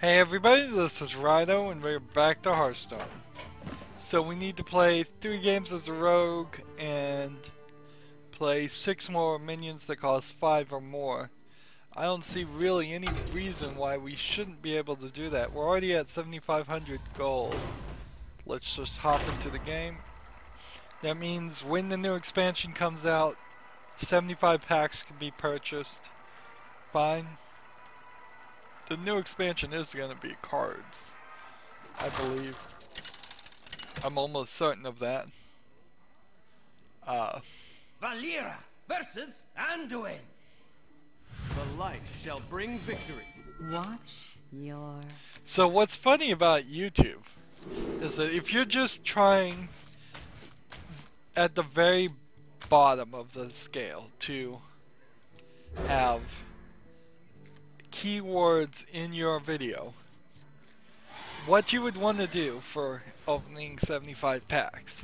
Hey everybody, this is Rydo and we're back to Hearthstone. So we need to play 3 games as a rogue and play 6 more minions that cost 5 or more. I don't see really any reason why we shouldn't be able to do that. We're already at 7,500 gold. Let's just hop into the game. That means when the new expansion comes out, 75 packs can be purchased. Fine. The new expansion is going to be cards, I believe. I'm almost certain of that. Valera versus Anduin. The light shall bring victory. Watch your... So what's funny about YouTube is that if you're just trying at the very bottom of the scale to have keywords in your video, what you would want to do for opening 75 packs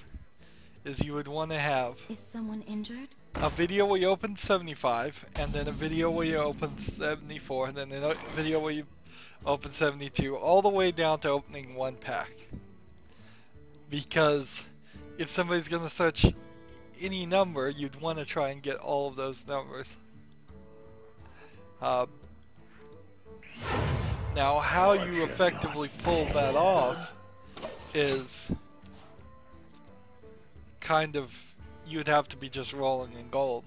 is you would want to have Is someone injured? a video where you open 75, and then a video where you open 74, and then a video where you open 72, all the way down to opening 1 pack. Because if somebody's going to search any number, you'd want to try and get all of those numbers. Now, how you effectively pull that off is kind of, you'd have to be just rolling in gold.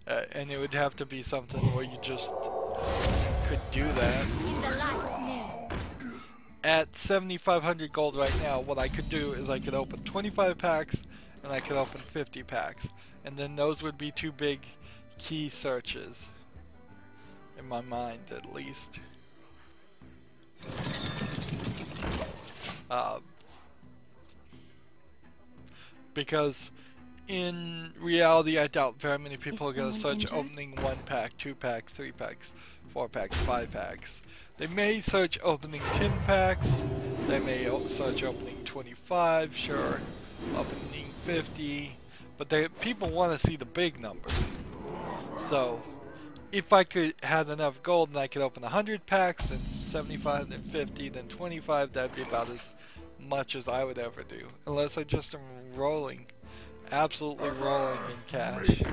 And it would have to be something where you just could do that. At 7,500 gold right now, what I could do is I could open 25 packs and I could open 50 packs. And then those would be 2 big key searches. In my mind, at least. Because in reality, I doubt very many people are going to search opening 1 pack, 2 packs, 3 packs, 4 packs, 5 packs. They may search opening 10 packs. They may search opening 25, sure, opening 50. But people want to see the big numbers. So if I could have enough gold and I could open 100 packs, and 75, then 50, then 25, that'd be about as much as I would ever do. Unless I just am rolling, absolutely rolling in cash.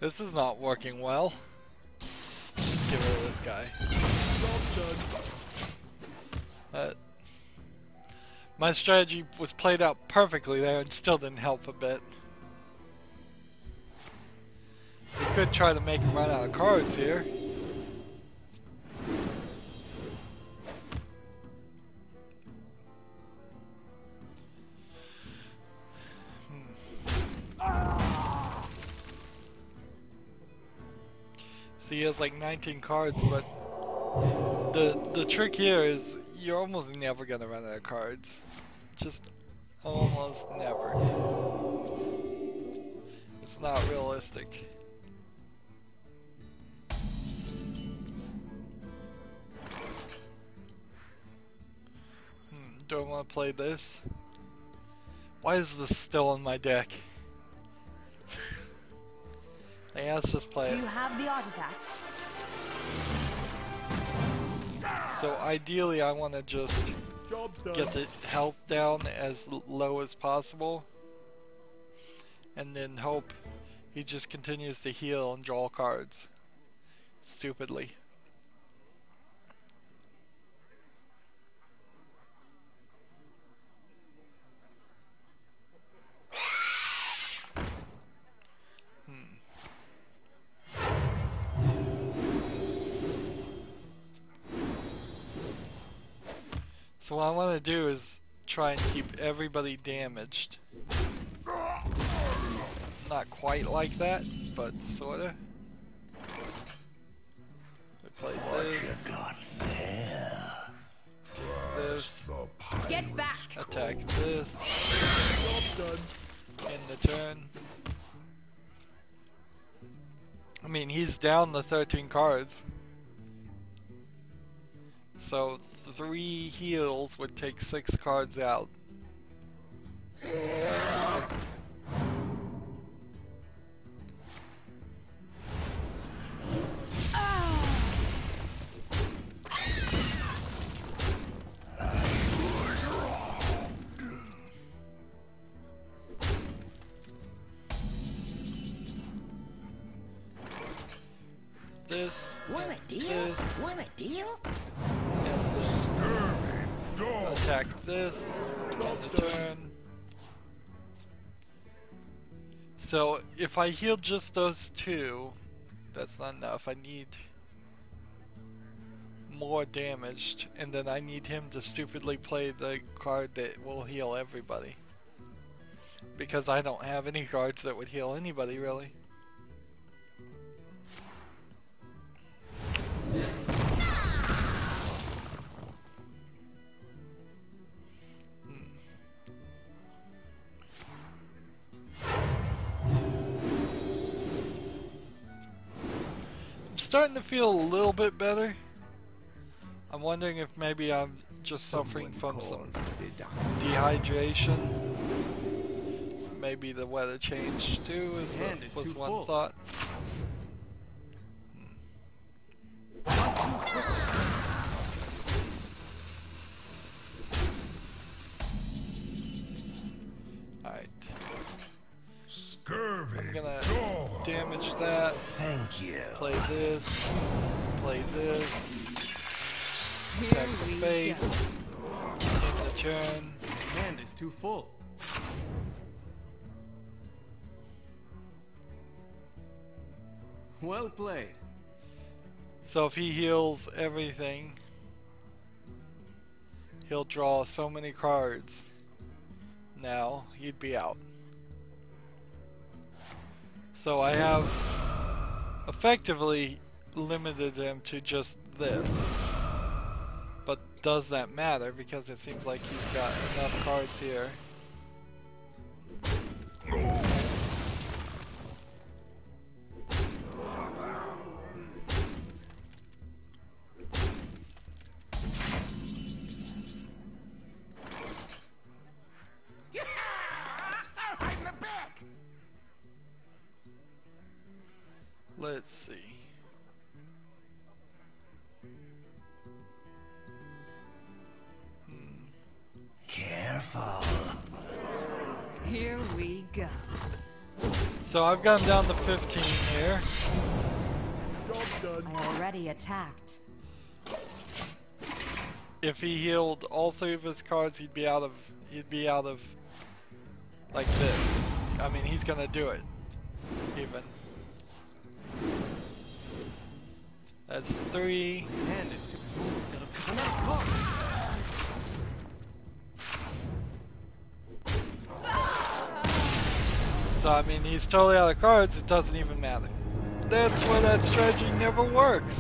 This is not working well. Just get rid of this guy. My strategy was played out perfectly there and still didn't help a bit. We could try to make him run out of cards here. See, he has like 19 cards, but the trick here is you're almost never gonna run out of cards. Just almost never. It's not realistic. Do I want to play this? Why is this still in my deck? Hey, let's just play it. Do you have the artifact? So ideally I want to just get the health down as low as possible, and then hope he just continues to heal and draw cards stupidly. So what I want to do is try and keep everybody damaged. Not quite like that, but sorta. We play this. Get back! Attack this. In the turn. I mean, he's down the 13 cards. So 3 heals would take 6 cards out. deal? And then attack this on the turn. So if I heal just those two, that's not enough. I need more damaged, and then I need him to stupidly play the card that will heal everybody. Because I don't have any cards that would heal anybody, really. Starting to feel a little bit better. I'm wondering if maybe I'm just suffering from some dehydration. Maybe the weather change too was one thought. Alright. I'm gonna damage that. Thank you. Play this. Play this. Attack the face. End the turn. Hand is too full. Well played. So if he heals everything, he'll draw so many cards. Now he'd be out. So I have effectively limited him to just this. But does that matter? Because it seems like he's got enough cards here. Let's see. Careful. Here we go. So I've gone down to 15 here. I already attacked. If he healed all three of his cards, he'd be out of like this. I mean, he's gonna do it. Even. That's 3. Hand is too full instead of another card. So I mean, he's totally out of cards, it doesn't even matter. That's why that strategy never works.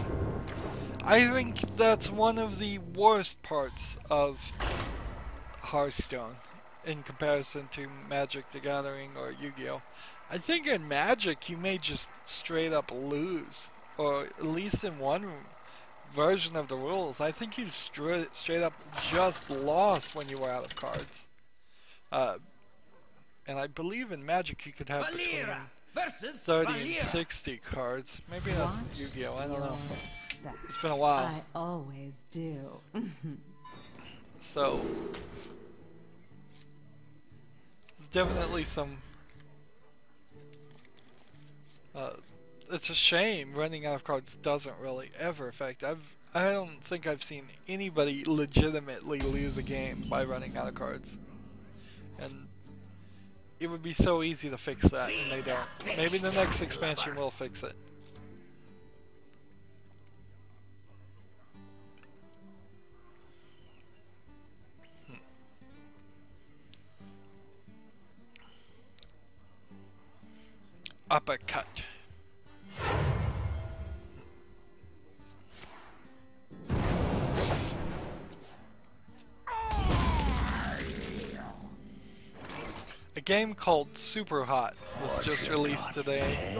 I think that's one of the worst parts of Hearthstone in comparison to Magic the Gathering or Yu-Gi-Oh! I think in Magic you may just straight up lose, or at least in one version of the rules. I think you straight up just lost when you were out of cards. And I believe in Magic you could have between 30 and 60 cards. Maybe that's Yu-Gi-Oh! I don't know. It's been a while. I always do. So there's definitely some. It's a shame running out of cards doesn't really ever affect. I don't think I've seen anybody legitimately lose a game by running out of cards, and it would be so easy to fix that, and they don't. Maybe the next expansion will fix it. Uppercut. A game called Super Hot was just released today.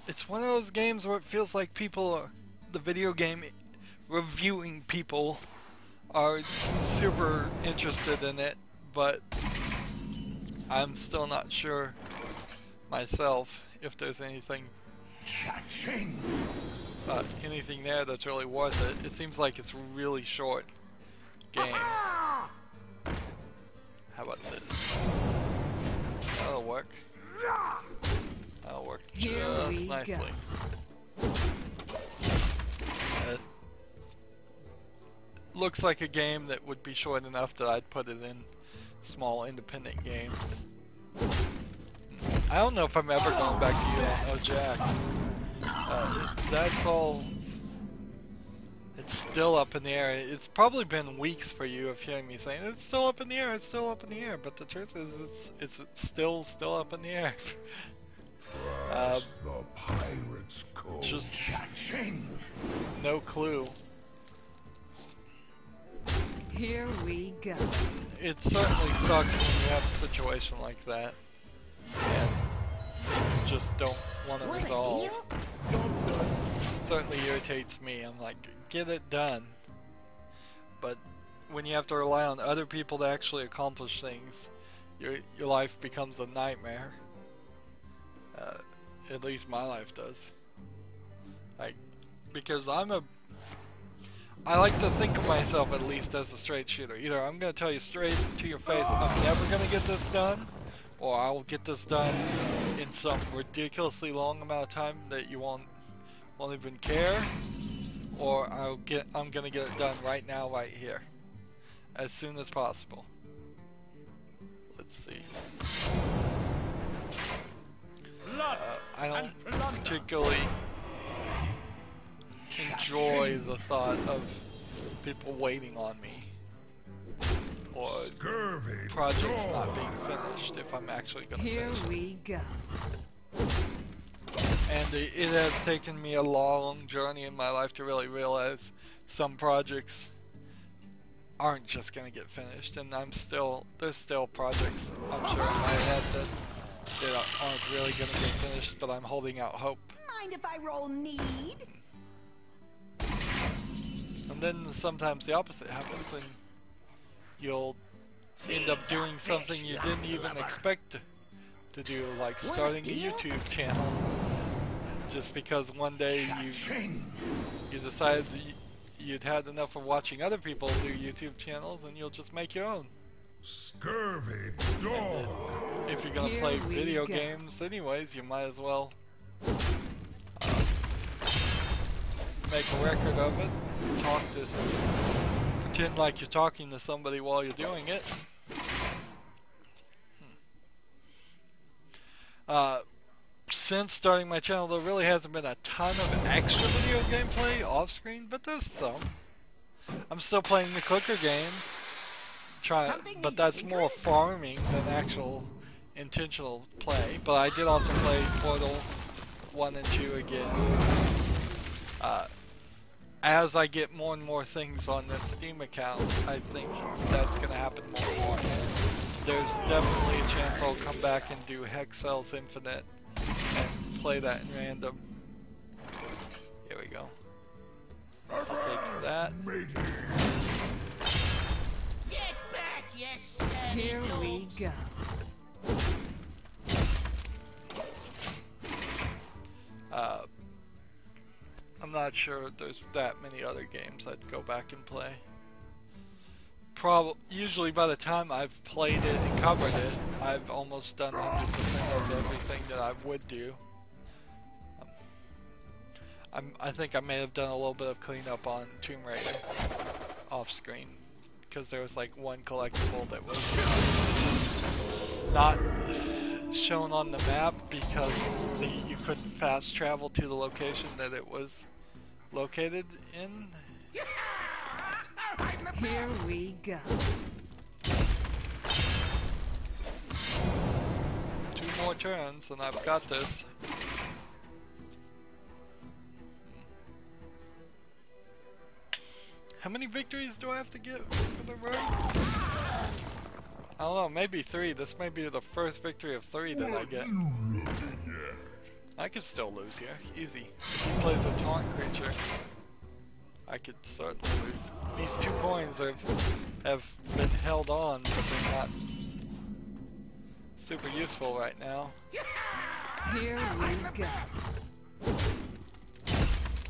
It's one of those games where it feels like the video game reviewing people are super interested in it, but I'm still not sure myself if there's anything there that's really worth it. It seems like it's a really short game. How about this? That'll work. That'll work just nicely. looks like a game that would be short enough that I'd put it in small independent games. I don't know if I'm ever going back to you on Jack. That's all. It's still up in the air. It's probably been weeks for you of hearing me saying it's still up in the air. It's still up in the air. But the truth is, it's still up in the air. The pirate's code. Just no clue. Here we go. It certainly sucks when you have a situation like that, and things just don't want to resolve. Certainly irritates me. I'm like, get it done. But when you have to rely on other people to actually accomplish things, your life becomes a nightmare. At least my life does. Like, because I like to think of myself at least as a straight shooter. Either I'm gonna tell you straight to your face, I'm never gonna get this done, or I will get this done in some ridiculously long amount of time that you won't even care, or I'm gonna get it done right now, right here, as soon as possible. Let's see. I don't particularly enjoy the thought of people waiting on me, or projects not being finished if I'm actually gonna finish it. Here we go. And it has taken me a long journey in my life to really realize some projects aren't just gonna get finished, and there's still projects I'm sure in my head that aren't really gonna get finished, but I'm holding out hope. Mind if I roll need? And then sometimes the opposite happens, and you'll end up doing something you didn't even expect to do, like starting a YouTube channel. Just because one day you decided that you'd had enough of watching other people do YouTube channels, and you'll just make your own. Scurvy dog. If you're gonna play video games anyways, you might as well make a record of it. Pretend like you're talking to somebody while you're doing it. Since starting my channel, there really hasn't been a ton of extra video gameplay off screen, but there's some. I'm still playing the clicker games, but that's more farming than actual intentional play. But I did also play Portal 1 and 2 again. As I get more and more things on this Steam account, I think that's going to happen more and more. There's definitely a chance I'll come back and do Hexcel's Infinite and play that in random. Here we go. I'll take that. Get back, yes. Here we go. I'm not sure there's that many other games I'd go back and play. Usually by the time I've played it and covered it, I've almost done 100% of everything that I would do. I think I may have done a little bit of cleanup on Tomb Raider off screen, because there was like one collectible that was not shown on the map because you couldn't fast travel to the location that it was located in. Here we go. 2 more turns and I've got this. How many victories do I have to get for the road? I don't know, maybe 3. This may be the first victory of 3 that I get. I could still lose here, easy. If he plays a taunt creature, I could certainly lose. These 2 coins have been held on, but they're not super useful right now. Here we go.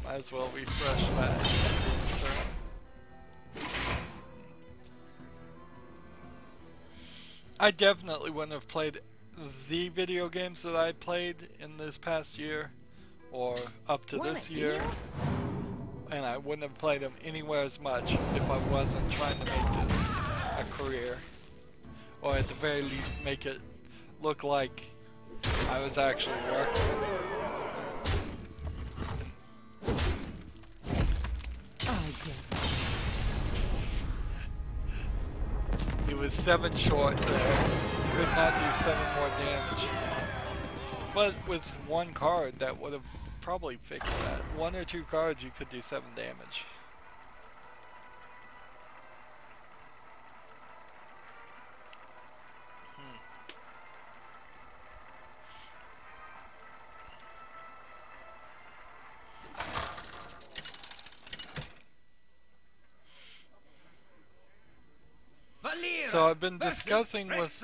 Might as well refresh that. I definitely wouldn't have played the video games that I played in this past year, or up to this year, and I wouldn't have played them anywhere as much if I wasn't trying to make this a career, or at the very least make it look like I was actually working. He was 7 short there. Could not do 7 more damage. But with 1 card, that would have probably fixed that. 1 or 2 cards, you could do 7 damage. So I've been discussing with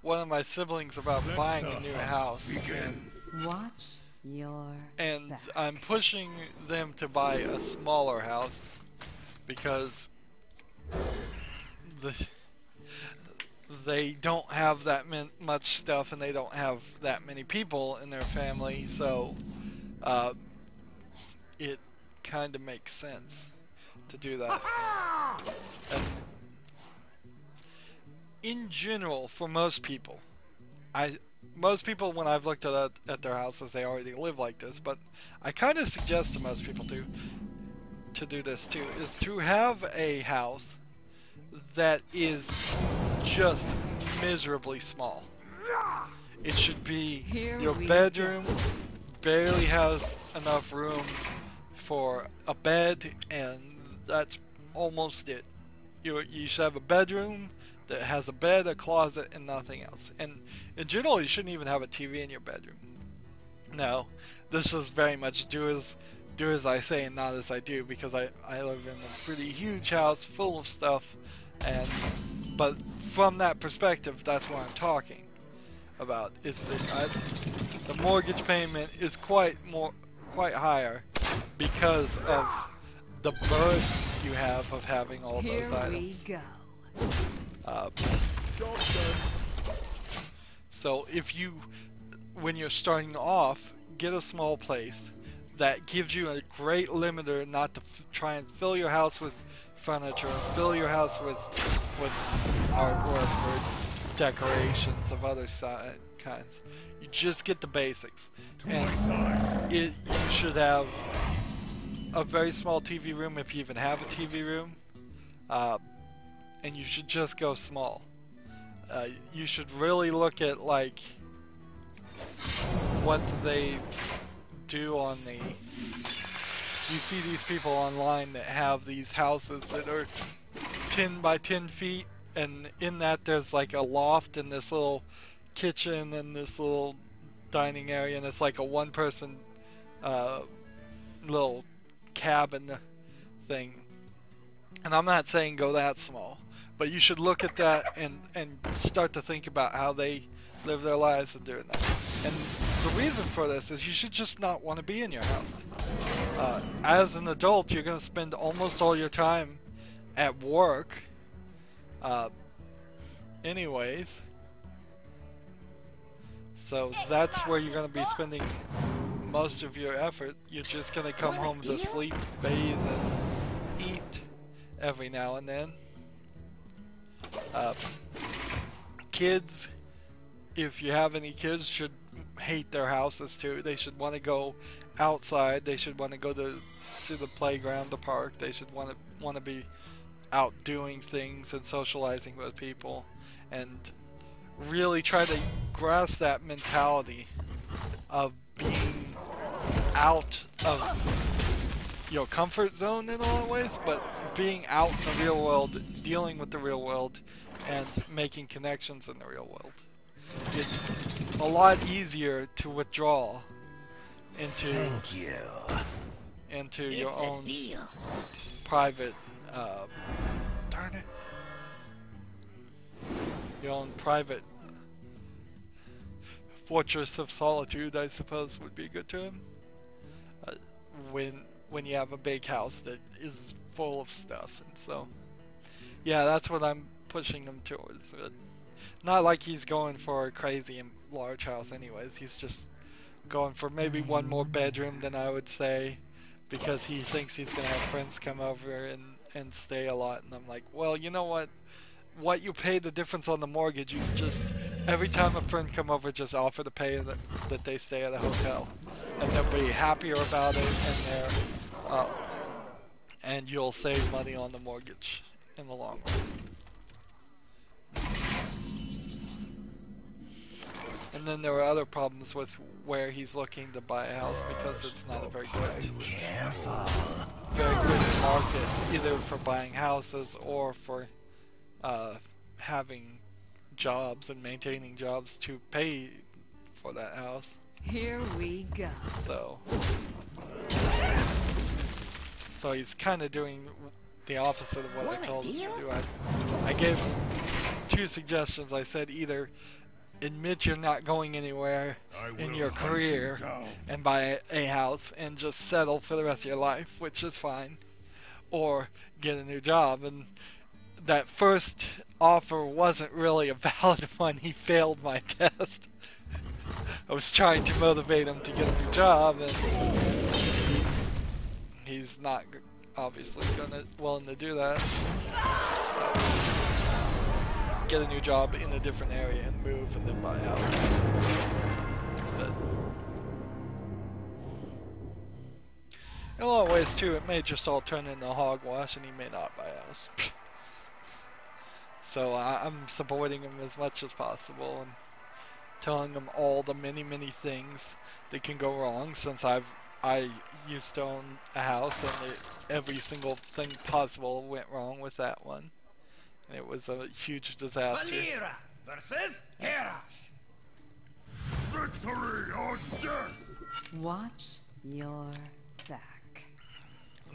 one of my siblings about buying a new house, Watch your and back. I'm pushing them to buy a smaller house because they don't have that much stuff and they don't have that many people in their family, so it kind of makes sense to do that. And in general, for most people, when I've looked at their houses, they already live like this, but I kind of suggest to most people to do this too, is to have a house that is just miserably small. It should be your bedroom barely has enough room for a bed, and that's almost it. You should have a bedroom that has a bed, a closet, and nothing else. And in general, you shouldn't even have a TV in your bedroom. No, this is very much do as I say and not as I do, because I live in a pretty huge house full of stuff, but from that perspective, that's what I'm talking about. Is that the mortgage payment is quite higher because of the burden you have of having all those items. Here we go. So when you're starting off, get a small place that gives you a great limiter not to try and fill your house with furniture, fill your house with artwork or decorations of other kinds. You just get the basics. And you should have a very small TV room if you even have a TV room. And you should just go small. You should really look at like what they do on the. You see these people online that have these houses that are 10 by 10 feet, and in that there's like a loft and this little kitchen and this little dining area, and it's like a one-person little cabin thing. And I'm not saying go that small, but you should look at that and start to think about how they live their lives and doing that. And the reason for this is you should just not want to be in your house. As an adult, you're going to spend almost all your time at work. Anyways. So that's where you're going to be spending most of your effort. You're just going to come home to sleep, bathe, and eat every now and then. Kids, if you have any kids, should hate their houses too. They should want to go outside. They should want to go to the playground, the park. They should want to be out doing things and socializing with people, and really try to grasp that mentality of being out of your comfort zone in a lot of ways, but being out in the real world, dealing with the real world, and making connections in the real world. It's a lot easier to withdraw into your own private darn it, your own private fortress of solitude, I suppose would be a good term. When you have a big house that is full of stuff, and so yeah, that's what I'm pushing him towards. But not like he's going for a crazy and large house anyways. He's just going for maybe one more bedroom than I would say, because he thinks he's gonna have friends come over and stay a lot. And I'm like, well, you know what you pay the difference on the mortgage, you can just, every time a friend come over, just offer to pay that they stay at a hotel, and they'll be happier about it, and you'll save money on the mortgage in the long run. And then there are other problems with where he's looking to buy a house, because it's not a very good market, either for buying houses or for having jobs and maintaining jobs to pay for that house. Here we go. So he's kind of doing the opposite of what I told him to do. I gave him 2 suggestions. I said either admit you're not going anywhere in your career and buy a house and just settle for the rest of your life, which is fine, or get a new job. And that first offer wasn't really a valid one. He failed my test. I was trying to motivate him to get a new job, and he's not obviously willing to do that. So, get a new job in a different area and move, and then buy a house. But in a lot of ways too, it may just all turn into hogwash, and he may not buy a house. So I'm supporting him as much as possible and telling him all the many things that can go wrong, since I used to own a house and every single thing possible went wrong with that one. And it was a huge disaster. Valera versus Herash. Victory or death! Watch your back.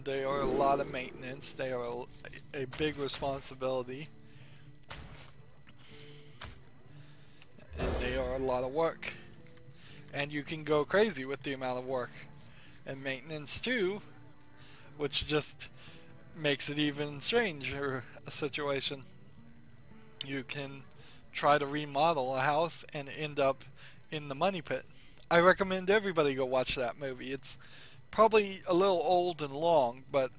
They are a lot of maintenance. They are a big responsibility. And they are a lot of work. And you can go crazy with the amount of work and maintenance too, which just makes it even stranger a situation. You can try to remodel a house and end up in the money pit. I recommend everybody go watch that movie. It's probably a little old and long, but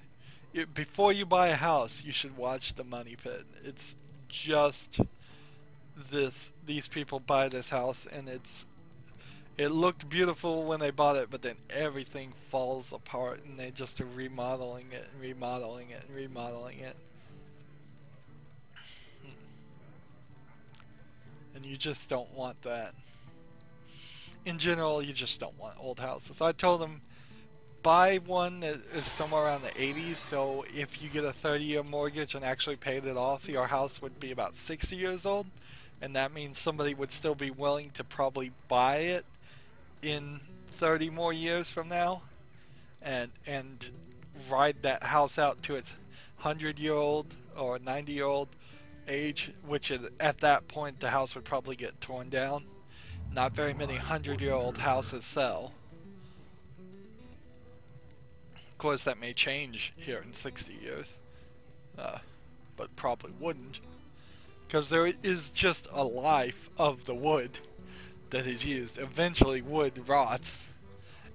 before you buy a house, you should watch the money pit. It's just these people buy this house, and it looked beautiful when they bought it, but then everything falls apart, and they just are remodeling it and remodeling it and remodeling it. And you just don't want that. In general, you just don't want old houses. I told them, buy one that is somewhere around the 80s, so if you get a 30-year mortgage and actually paid it off, your house would be about 60 years old, and that means somebody would still be willing to probably buy it in 30 more years from now, and ride that house out to its 100-year-old or 90-year-old age, which is, at that point the house would probably get torn down. Not very many 100-year-old houses sell. Of course, that may change here in 60 years, but probably wouldn't, because there is just a life of the wood that is used. Eventually wood rots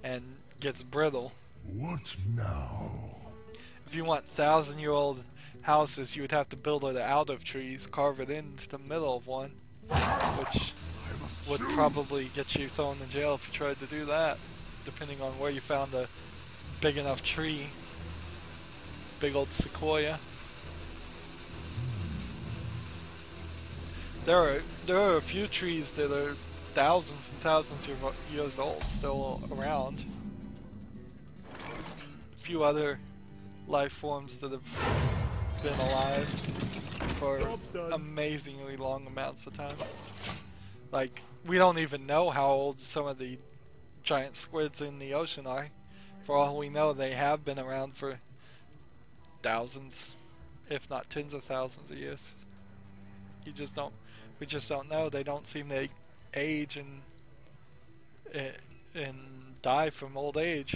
and gets brittle. What now? If you want 1,000-year-old houses, you would have to build it out of trees, carve it into the middle of one, which would probably get you thrown in jail if you tried to do that, depending on where you found a big enough tree. Big old sequoia. There are a few trees that are thousands and thousands of years old still around. A few other life forms that have been alive for amazingly long amounts of time. Like, we don't even know how old some of the giant squids in the ocean are. For all we know, they have been around for thousands, if not tens of thousands of years. We just don't know. They don't seem to age and die from old age.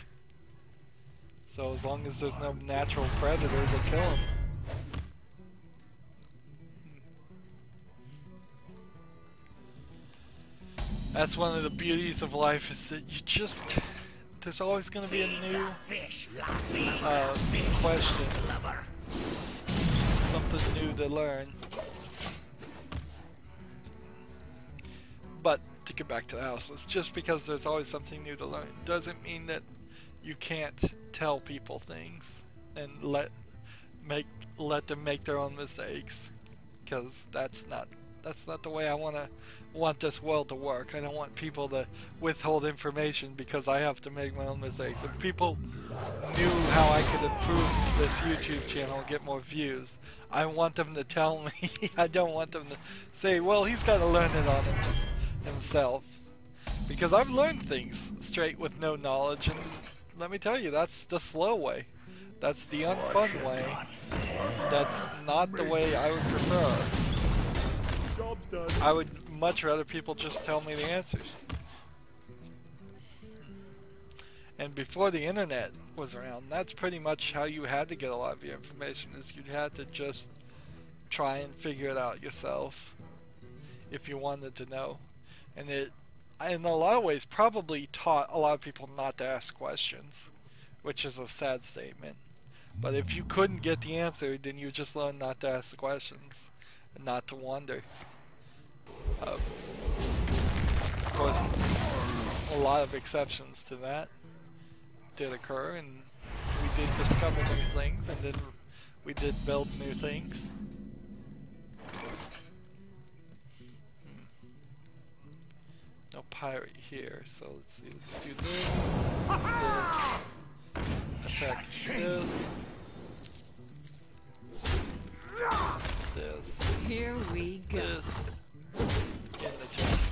So as long as there's no natural predator to kill them. That's one of the beauties of life, is that there's always going to be a new Fish, question, something new to learn. But to get back to the houses, just because there's always something new to learn doesn't mean that you can't tell people things and let them make their own mistakes, because that's not the way I want this world to work. I don't want people to withhold information because I have to make my own mistakes. If people knew how I could improve this YouTube channel and get more views, I want them to tell me. I don't want them to say, well, he's got to learn it on himself. Because I've learned things straight with no knowledge, and let me tell you, that's the slow way. That's the unfun way. That's not the way I would prefer. Job's done. I would much rather people just tell me the answers. And before the internet was around, that's pretty much how you had to get a lot of your information, is you'd had to just try and figure it out yourself if you wanted to know. And it, in a lot of ways, probably taught a lot of people not to ask questions, which is a sad statement. But if you couldn't get the answer, then you just learn not to ask the questions and not to wonder. Of course, a lot of exceptions to that did occur, and we did discover new things, and then we did build new things. No pirate here, so let's see, let's do this, attack this, Here we go. this, in the chest.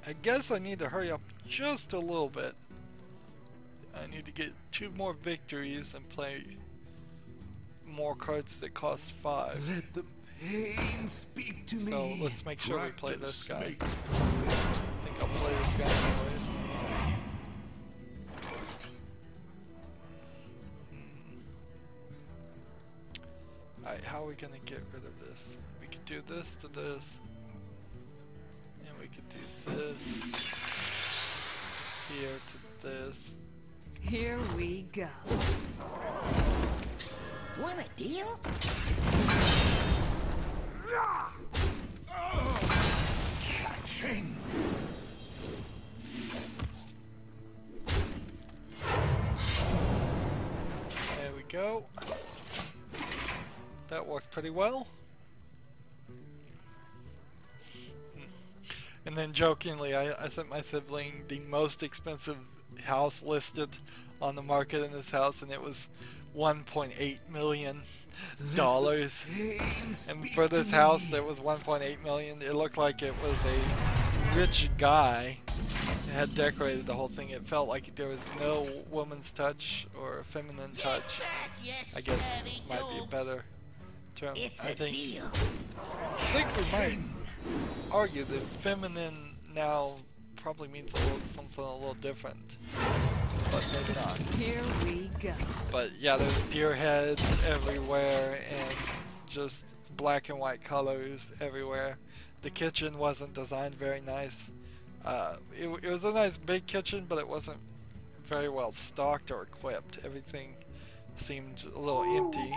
I guess I need to hurry up just a little bit. I need to get 2 more victories and play more cards that cost 5. Let the pain speak to me. So let's make sure we play this guy. Practice I makes think I'll play this guy anyways. Alright, how are we gonna get rid of this? We could do this to this. And we could do this here to this. Here we go. Want a deal? Catching. There we go. That worked pretty well. And then jokingly, I sent my sibling the most expensive house listed on the market in this house, and it was $1.8 million. And for this house that was $1.8 million, it looked like it was a rich guy that had decorated the whole thing. It felt like there was no woman's touch or feminine touch. I guess might be a better term. I think we might argue that feminine now probably means something a little different, but maybe not. Here we go. But yeah, there's deer heads everywhere and just black and white colors everywhere. The kitchen wasn't designed very nice. It was a nice big kitchen, but it wasn't very well stocked or equipped. Everything seemed a little empty.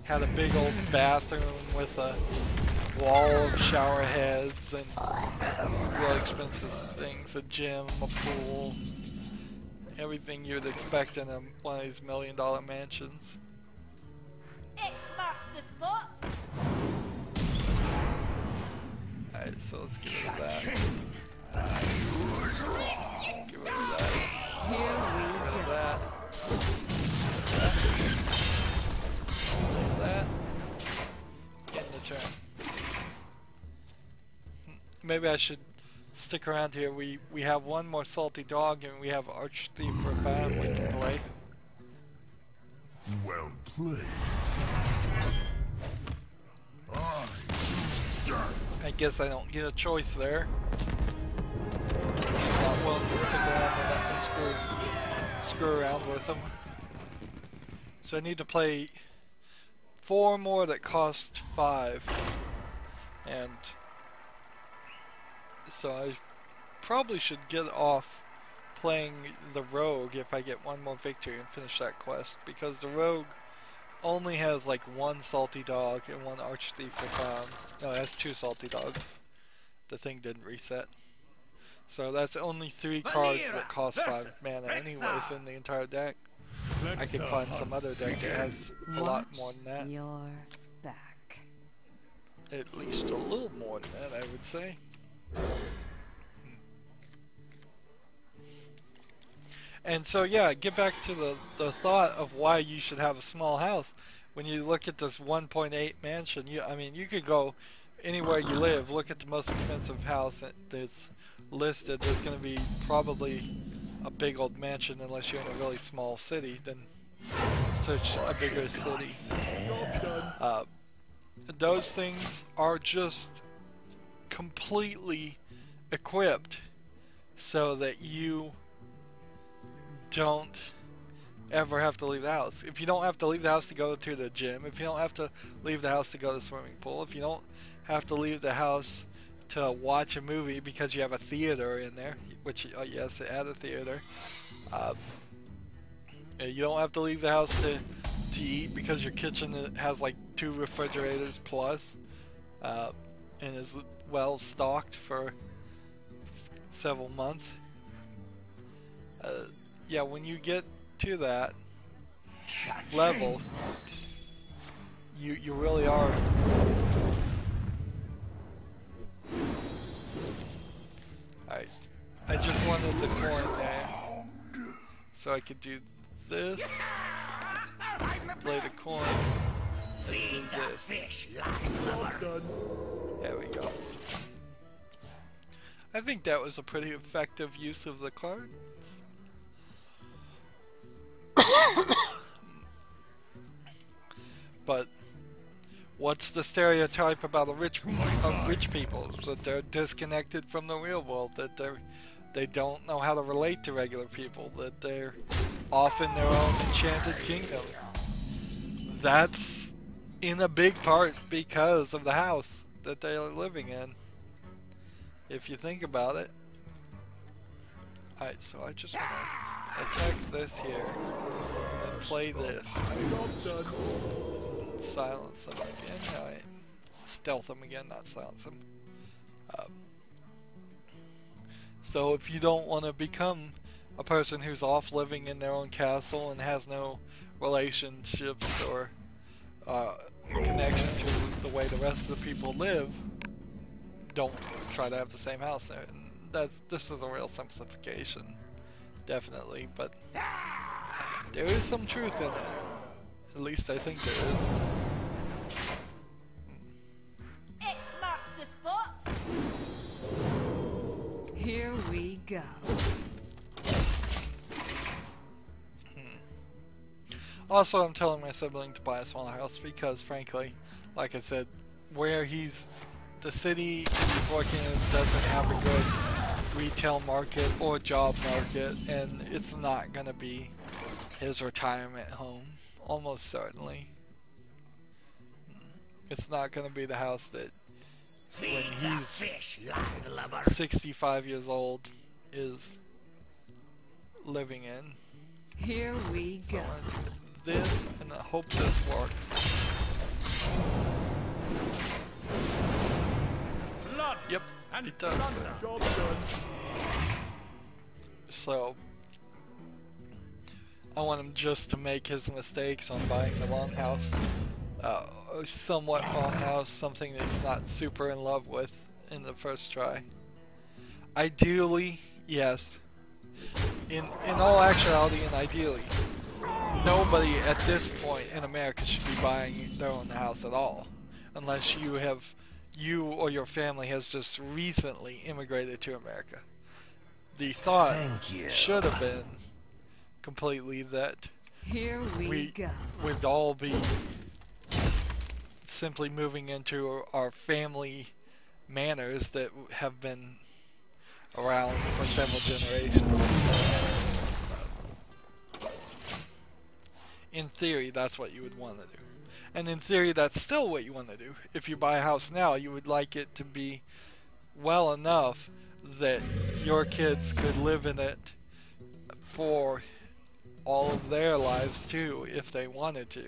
Had a big old bathroom with a wall of shower heads and real expensive things, a gym, a pool, everything you'd expect in one of these $1 million mansions. X marks the spot. Alright, so let's get rid of that. Get rid of that. Here we Get rid of go. that. Leave that. Get in the turn. Maybe I should stick around here. We have one more salty dog and we have Arch Thief Raban we can play. Well played. I guess I don't get a choice there. I'm not willing to stick around and screw around with them. So I need to play 4 more that cost 5. And so I probably should get off playing the rogue if I get one more victory and finish that quest, because the rogue only has like one salty dog and one archthief for farm. No, it has 2 salty dogs. The thing didn't reset. So that's only 3 cards that cost 5 mana anyways in the entire deck. I can find some other deck that has a lot more than that. Your back. At least a little more than that, I would say. And so yeah, get back to the thought of why you should have a small house. When you look at this 1.8 mansion, I mean, you could go anywhere you live, look at the most expensive house that's listed. There's going to be probably a big old mansion unless you're in a really small city, then search a bigger city. Those things are just completely equipped so that you don't ever have to leave the house. If you don't have to leave the house to go to the gym, if you don't have to leave the house to go to the swimming pool, if you don't have to leave the house to watch a movie because you have a theater in there, which yes, it had a theater. You don't have to leave the house to eat because your kitchen has like 2 refrigerators plus, and is well stocked for several months. Yeah, when you get to that level, you really are. Alright, I just wanted the coin there, so I could do this, play the coin, and do this. There we go. I think that was a pretty effective use of the card. But what's the stereotype about rich people? Is that they're disconnected from the real world, that they don't know how to relate to regular people, that they're off in their own enchanted kingdom. That's in a big part because of the house that they are living in, if you think about it. Alright, so I just want to attack this here, and play this. Silence them again. Alright. Stealth them again, not silence them. So if you don't want to become a person who's off living in their own castle and has no relationships or connection to the way the rest of the people live, don't try to have the same house there. And this is a real simplification, definitely, but there is some truth in it. At least I think there is. X marks the spot. Here we go. Also, I'm telling my sibling to buy a smaller house because, frankly, like I said, where the city he's working in doesn't have a good retail market or job market, and it's not going to be his retirement home, almost certainly. It's not going to be the house that when he's 65 years old is living in. Here we So go. I'm going to do this, and I hope this works. Blood Yep, and it does. plunder. So I want him just to make his mistakes on buying the wrong house, a somewhat wrong house, something that he's not super in love with in the first try. Ideally, yes. In all actuality and ideally, nobody at this point in America should be buying their own house at all, unless you or your family has just recently immigrated to America. The thought should have been completely that Here we go. we'd all be simply moving into our family manners that have been around for several generations. In theory, that's what you would want to do. And in theory, that's still what you want to do. If you buy a house now, you would like it to be well enough that your kids could live in it for all of their lives too, if they wanted to.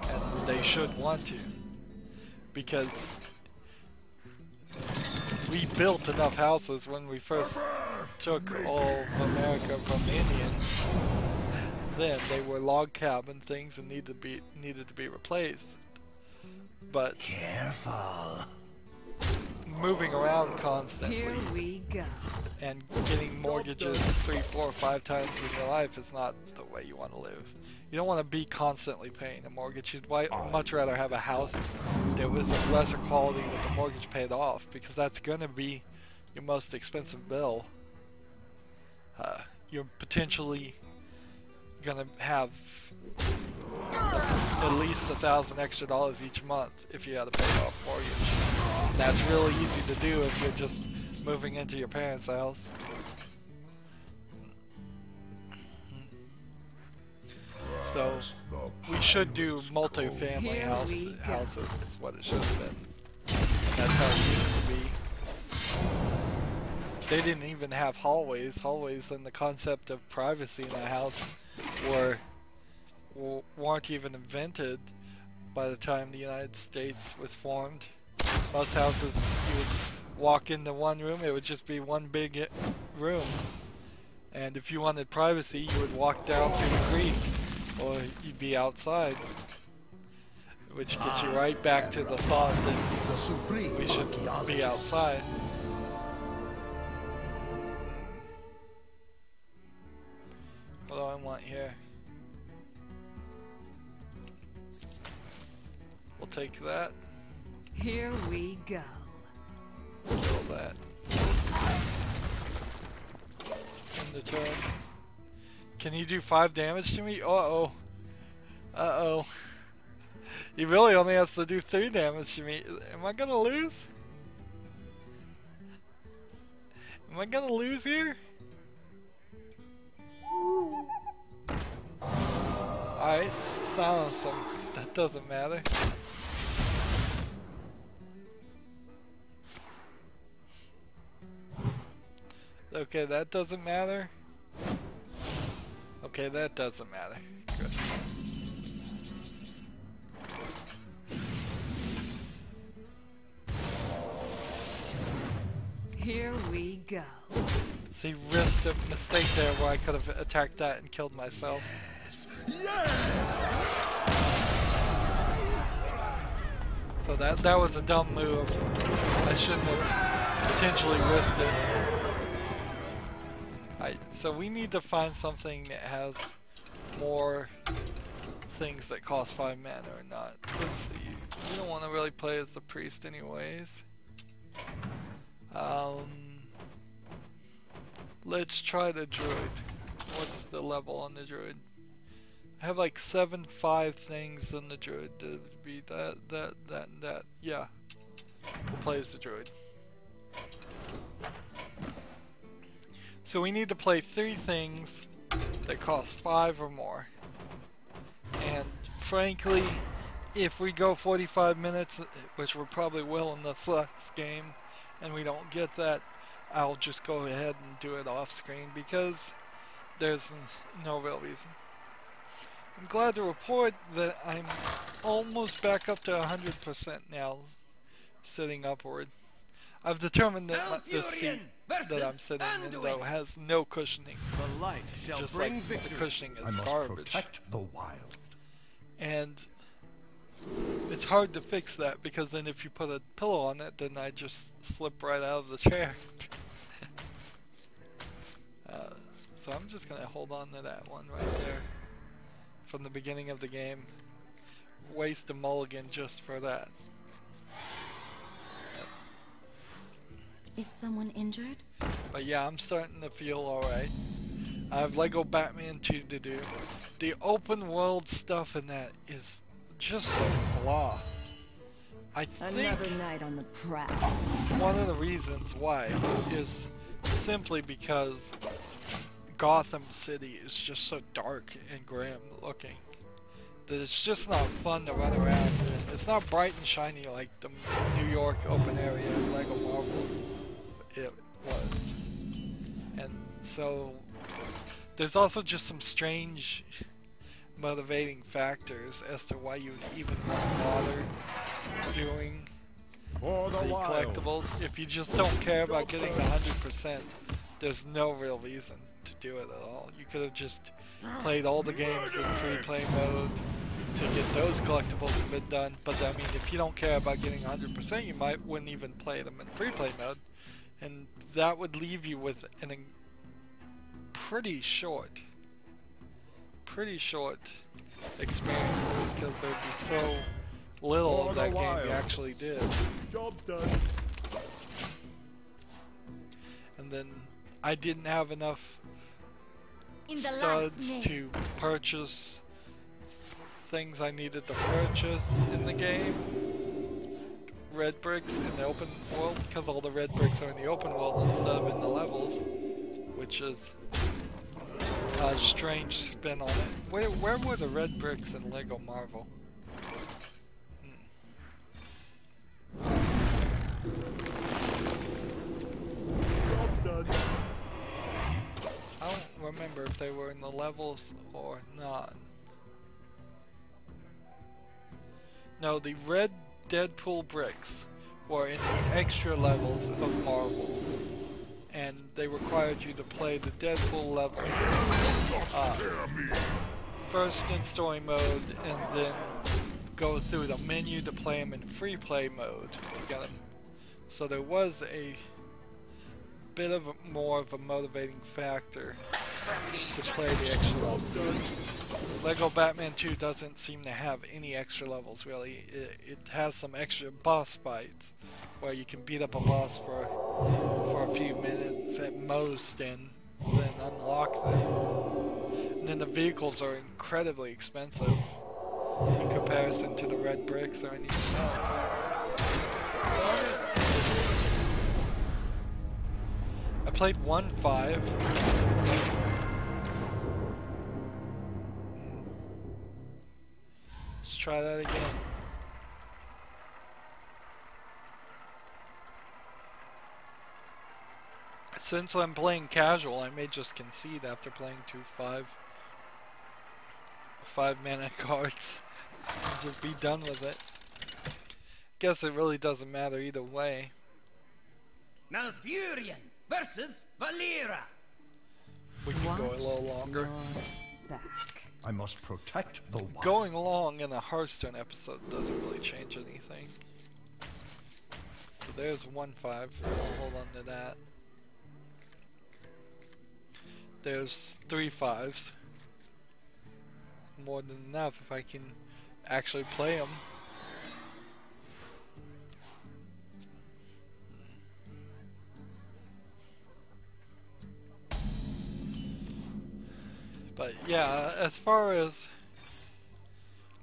And they should want to. Because we built enough houses when we first took all of America from the Indians. Then they were log cabin things and needed to be replaced. But Careful. moving around constantly Here we go. and getting mortgages 3, 4, 5 times in your life is not the way you want to live. You don't want to be constantly paying a mortgage. You'd much rather have a house that was of lesser quality with the mortgage paid off, because that's going to be your most expensive bill. You're potentially going to have at least $1,000 extra each month if you had a paid off mortgage. And that's really easy to do if you're just moving into your parents' house. So we should do multi-family houses is what it should have been. That's how it used to be. They didn't even have hallways. Hallways and the concept of privacy in a house weren't even invented by the time the United States was formed. Most houses, you would walk into one room, it would just be one big room. And if you wanted privacy, you would walk down to the creek, or you'd be outside. Which gets you right back to the thought that we should be outside. What do I want here? We'll take that. Here we go. Kill that. End the turn. Can you do 5 damage to me? Uh-oh. Uh-oh. He really only has to do 3 damage to me. Am I gonna lose? Am I gonna lose here? Alright, silence him. That doesn't matter. Okay, that doesn't matter. Okay, that doesn't matter. Good. Here we go. See, risked a mistake there where I could have attacked that and killed myself. So that was a dumb move. I shouldn't have potentially risked it. Alright, so we need to find something that has more things that cost 5 mana or not. Let's see. We don't want to really play as the priest anyways. Let's try the druid. What's the level on the druid? I have like 7-5 things on the druid. That would be that, and that. Yeah. We'll play as the druid. So we need to play 3 things that cost 5 or more. And frankly, if we go 45 minutes, which we probably will in this last game, and we don't get that, I'll just go ahead and do it off screen because there's no real reason. I'm glad to report that I'm almost back up to 100% now, sitting upward. I've determined that the seat that I'm sitting in though has no cushioning. The light shall Just bring like victory. the cushioning I is must garbage. protect the wild. And it's hard to fix that because then if you put a pillow on it, then I just slip right out of the chair. So I'm just gonna hold on to that one right there from the beginning of the game. Waste a mulligan just for that. Is someone injured? But yeah, I'm starting to feel alright. I have Lego Batman 2 to do. The open world stuff in that is just so blah. I think Another night on the prowl. one of the reasons why is simply because Gotham City is just so dark and grim looking that it's just not fun to run around. It's not bright and shiny like the New York open area Lego Marvel it was. And so there's also just some strange motivating factors as to why you would even want to bother doing For the the wild. collectibles. If you just don't care about getting the 100%, there's no real reason to do it at all. You could have just played all the games in free play mode to get those collectibles been done. But I mean, if you don't care about getting 100%, you wouldn't even play them in free play mode, and that would leave you with an pretty short experience, because there'd be so little of that game you actually did. Job done. And then I didn't have enough In the studs light's name. to purchase things I needed to purchase in the game. Red bricks in the open world, because all the red bricks are in the open world instead of in the levels, which is a strange spin on it. Where were the red bricks in Lego Marvel? Job done. I don't remember if they were in the levels or not. No, the red Deadpool bricks were in the extra levels of Marvel, and they required you to play the Deadpool level first in story mode, and then go through the menu to play them in free play mode to get them. So there was a bit of more of a motivating factor to play the extra levels. Lego Batman 2 doesn't seem to have any extra levels really. It has some extra boss fights where you can beat up a boss for a few minutes at most and then unlock them. And then the vehicles are incredibly expensive in comparison to the red bricks or anything else. I played 1.5. Let's try that again. Since I'm playing casual, I may just concede after playing 2.5. 5-mana cards. And just be done with it. Guess it really doesn't matter either way. Malfurion versus Valera. We can go a little longer. Back. I must protect the wild. Going long in a Hearthstone episode doesn't really change anything. So there's 1.5. I'll hold on to that. There's 3 5s. More than enough if I can actually play them. But yeah, as far as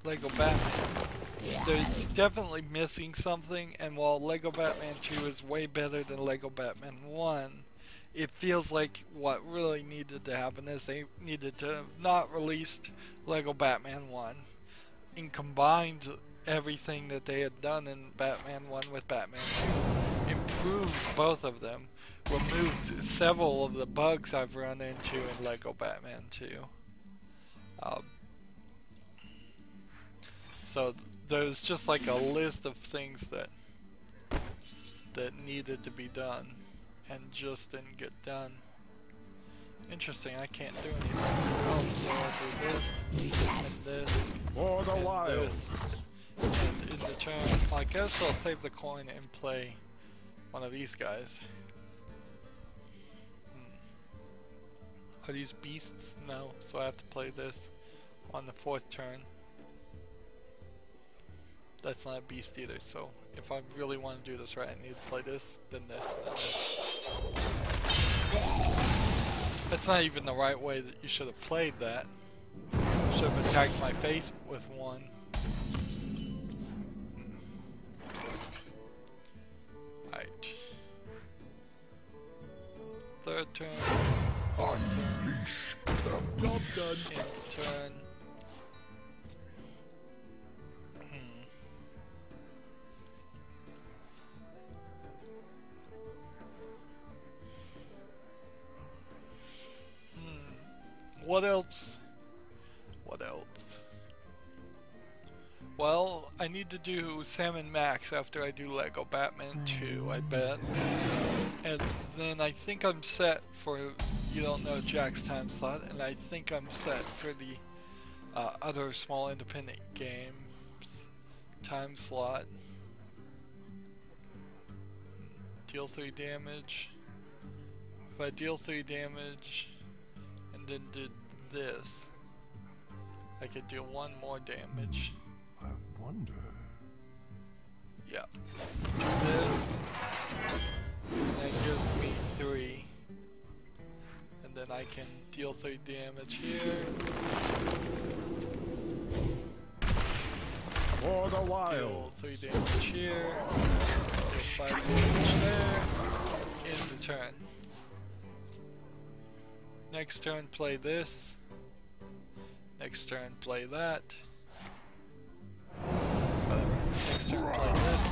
Lego Batman, there's definitely missing something, and while Lego Batman 2 is way better than Lego Batman 1, it feels like what really needed to happen is they needed to have not released Lego Batman 1 and combined everything that they had done in Batman 1 with Batman 2, improved both of them, removed several of the bugs I've run into in Lego Batman 2. So there's just like a list of things that needed to be done and just didn't get done. Interesting, I can't do anything. Oh, so I'll do this, and this, For the and wild. this. And in the turn, I guess I'll save the coin and play one of these guys. Are these beasts? No, so I have to play this on the 4th turn. That's not a beast either, so if I really want to do this right, I need to play this, then this, then this. That's not even the right way that you should have played that. Should have attacked my face with one. Right. 3rd turn. 4th turn. Unleash the Job done. End turn. else? What else? Well, I need to do Salmon Max after I do Lego Batman 2, I bet. And then I think I'm set for You Don't Know Jack's time slot, and I think I'm set for the other small independent games time slot. Deal 3 damage. If I deal 3 damage and then did this, I could deal 1 more damage. I wonder. Yeah. Do this. That gives me 3. And then I can deal 3 damage here. For the Deal wild. 3 damage here. Deal 5 damage there. End the turn. Next turn, play this. Next turn, play that. Whatever. Next turn, play this.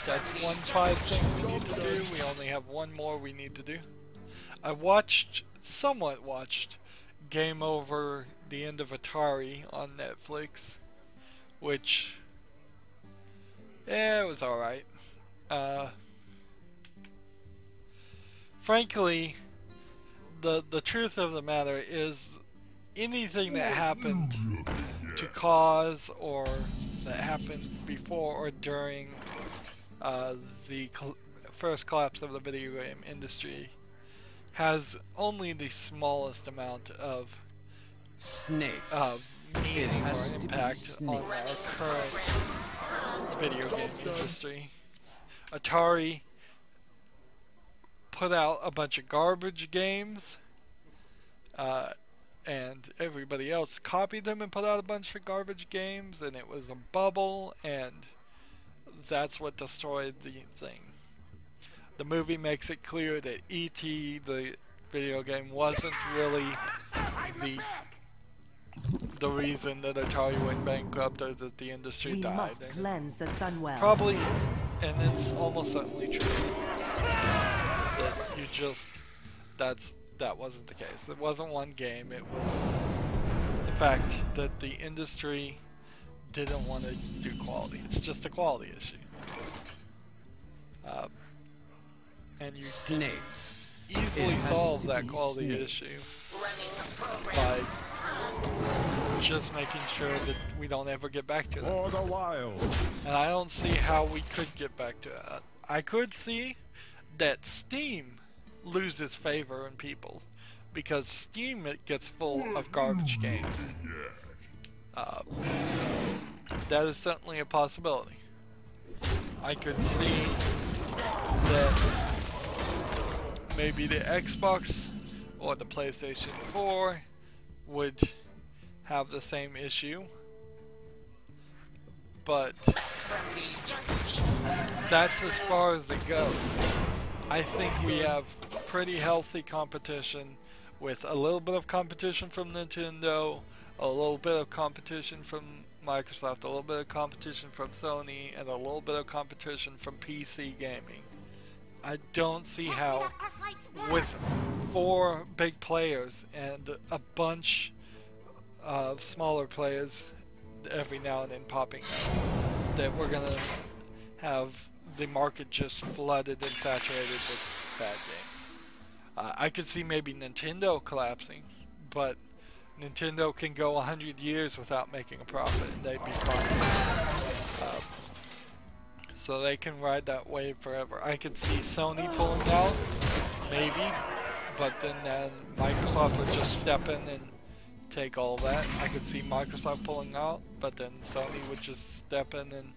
That's one 5 thing we need to do. We only have one more we need to do. I somewhat watched Game Over: The End of Atari on Netflix, which, it was alright. Frankly, the truth of the matter is anything that happened to cause or that happened before or during the first collapse of the video game industry has only the smallest amount of meaning or impact on our current video game industry. Atari put out a bunch of garbage games, and everybody else copied them and put out a bunch of garbage games, and it was a bubble, and that's what destroyed the thing. The movie makes it clear that E.T., the video game, wasn't really the reason that Atari went bankrupt or that the industry We died. must And cleanse the sun well. probably, and it's almost certainly true, that you just, that wasn't the case. It wasn't one game, it was the fact that the industry didn't want to do quality. It's just a quality issue. And you can easily solve that quality issue by just making sure that we don't ever get back to that. For the wild. And I don't see how we could get back to that. I could see that Steam loses favor in people because Steam gets full of garbage games. That is certainly a possibility. I could see that maybe the Xbox or the PlayStation 4 would have the same issue, but that's as far as it goes. I think we have pretty healthy competition with a little bit of competition from Nintendo, a little bit of competition from Microsoft, a little bit of competition from Sony, and a little bit of competition from PC gaming. I don't see how, with 4 big players and a bunch of smaller players every now and then popping up, that we're gonna have the market just flooded and saturated with bad games. I could see maybe Nintendo collapsing, but Nintendo can go 100 years without making a profit and they'd be fine. So they can ride that wave forever. I could see Sony pulling out, maybe, but then Microsoft would just step in and take all that. I could see Microsoft pulling out, but then Sony would just step in and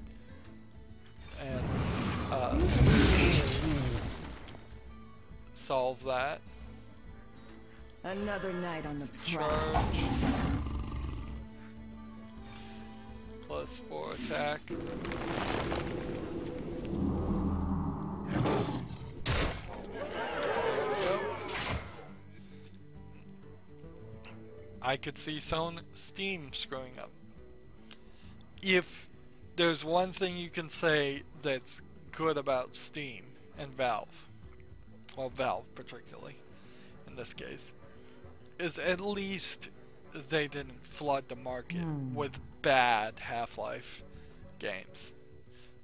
solve that. Another night on the prowl. Charge. Plus 4 attack. I could see Steam screwing up. If there's one thing you can say that's good about Steam and Valve, well, Valve particularly, in this case, is at least they didn't flood the market with bad Half-Life games.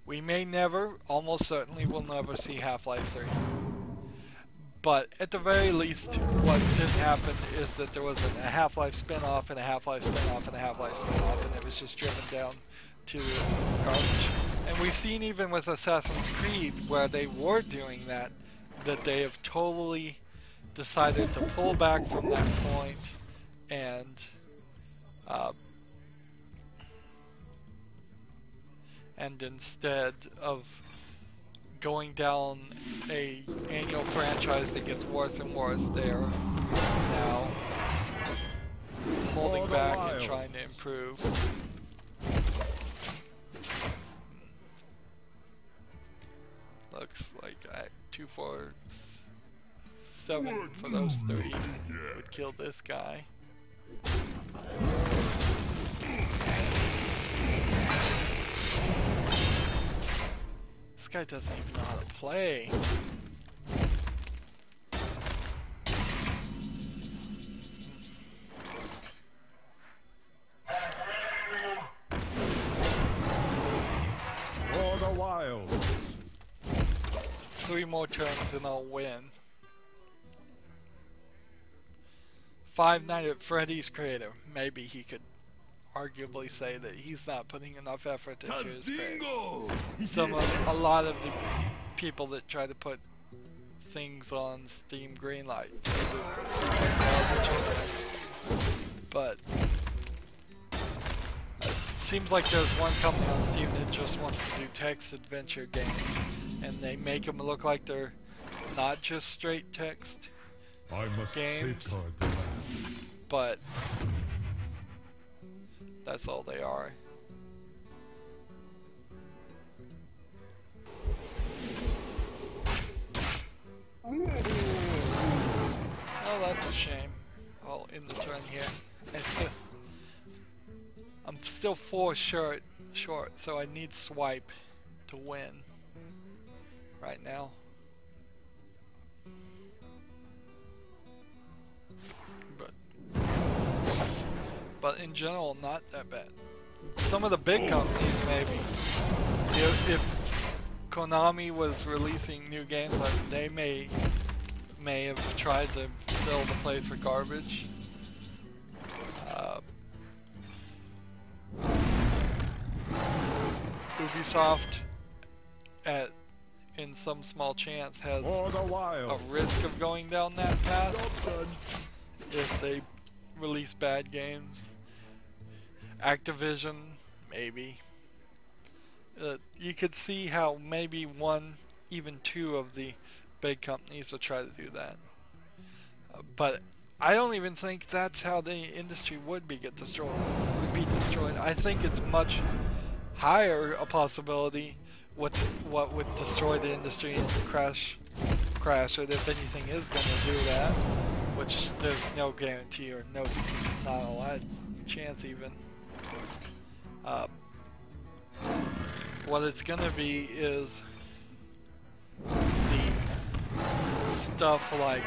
We may never, almost certainly will never see Half-Life 3. But at the very least, what did happen is that there was a Half-Life spin-off and a Half-Life spin-off and a Half-Life spin-off, and it was just driven down to garbage. And we've seen even with Assassin's Creed, where they were doing that they have totally decided to pull back from that point and instead of going down a annual franchise that gets worse and worse, they're now holding back and trying to improve. Looks like 247 for those 3 would kill this guy. This guy doesn't even know how to play. For the wilds. 3 more turns and I'll win. 5 Nights at Freddy's creator. Maybe he could arguably say that he's not putting enough effort into his creator. A lot of the people that try to put things on Steam greenlights, but it seems like there's one company on Steam that just wants to do text adventure games, and they make them look like they're not just straight text I must games, safeguard the land. but that's all they are. Oh, that's a shame. I'll end the turn here. I'm still 4 short, so I need swipe to win right now. But in general, not that bad. Some of the big companies, maybe. If Konami was releasing new games, they may have tried to fill the place with garbage. Ubisoft, in some small chance, has a risk of going down that path if they release bad games. Activision, maybe. You could see how maybe 1, even 2 of the big companies will try to do that. But I don't even think that's how the industry would be destroyed. I think it's much higher a possibility what would destroy the industry and crash it, if anything is going to do that, which there's no guarantee or not a lot of chance even. What it's going to be is the stuff like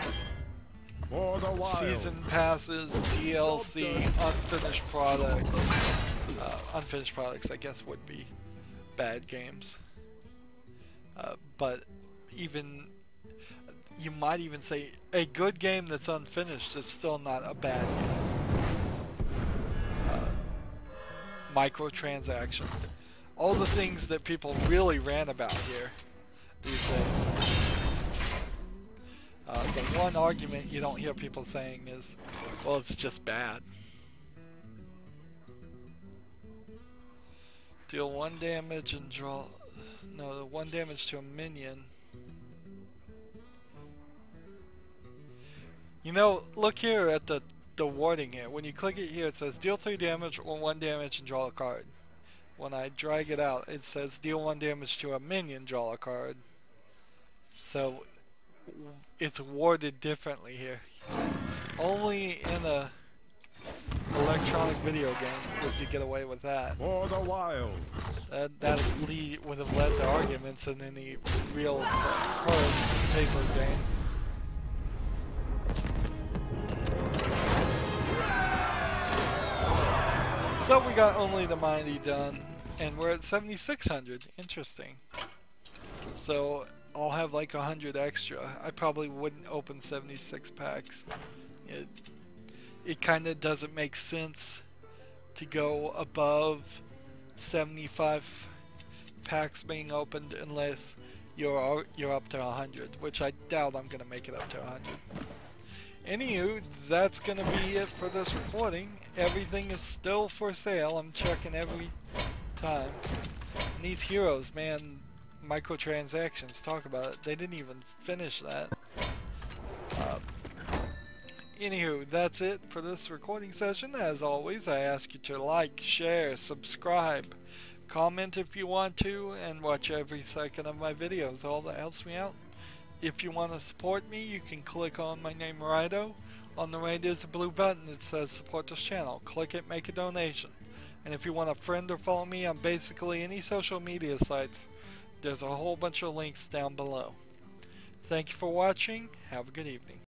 season passes, DLC, unfinished products. Unfinished products, I guess, would be bad games. But even, you might even say a good game that's unfinished is still not a bad game. Microtransactions. All the things that people really rant about here these days. The one argument you don't hear people saying is, well, it's just bad. Deal 1 damage and draw... No, 1 damage to a minion. You know, look here at the wording here. When you click it here, it says deal 3 damage or 1 damage and draw a card. When I drag it out, it says deal 1 damage to a minion, draw a card. So it's worded differently here. Only in a electronic video game would you get away with that. For the wild. That would have led to arguments in any real card paper game. So we got only the mighty done, and we're at 7,600. Interesting. So I'll have like 100 extra. I probably wouldn't open 76 packs. It kind of doesn't make sense to go above 75 packs being opened unless you're up to 100, which I doubt I'm gonna make it up to 100. Anywho, that's gonna be it for this recording. Everything is still for sale. I'm checking every time. And these heroes, man, microtransactions, talk about it. They didn't even finish that. Anywho, that's it for this recording session. As always, I ask you to like, share, subscribe, comment if you want to, and watch every second of my videos. All that helps me out. If you want to support me, you can click on my name, Rydo. On the right is a blue button that says support this channel. Click it, make a donation. And if you want to friend or follow me on basically any social media sites, there's a whole bunch of links down below. Thank you for watching. Have a good evening.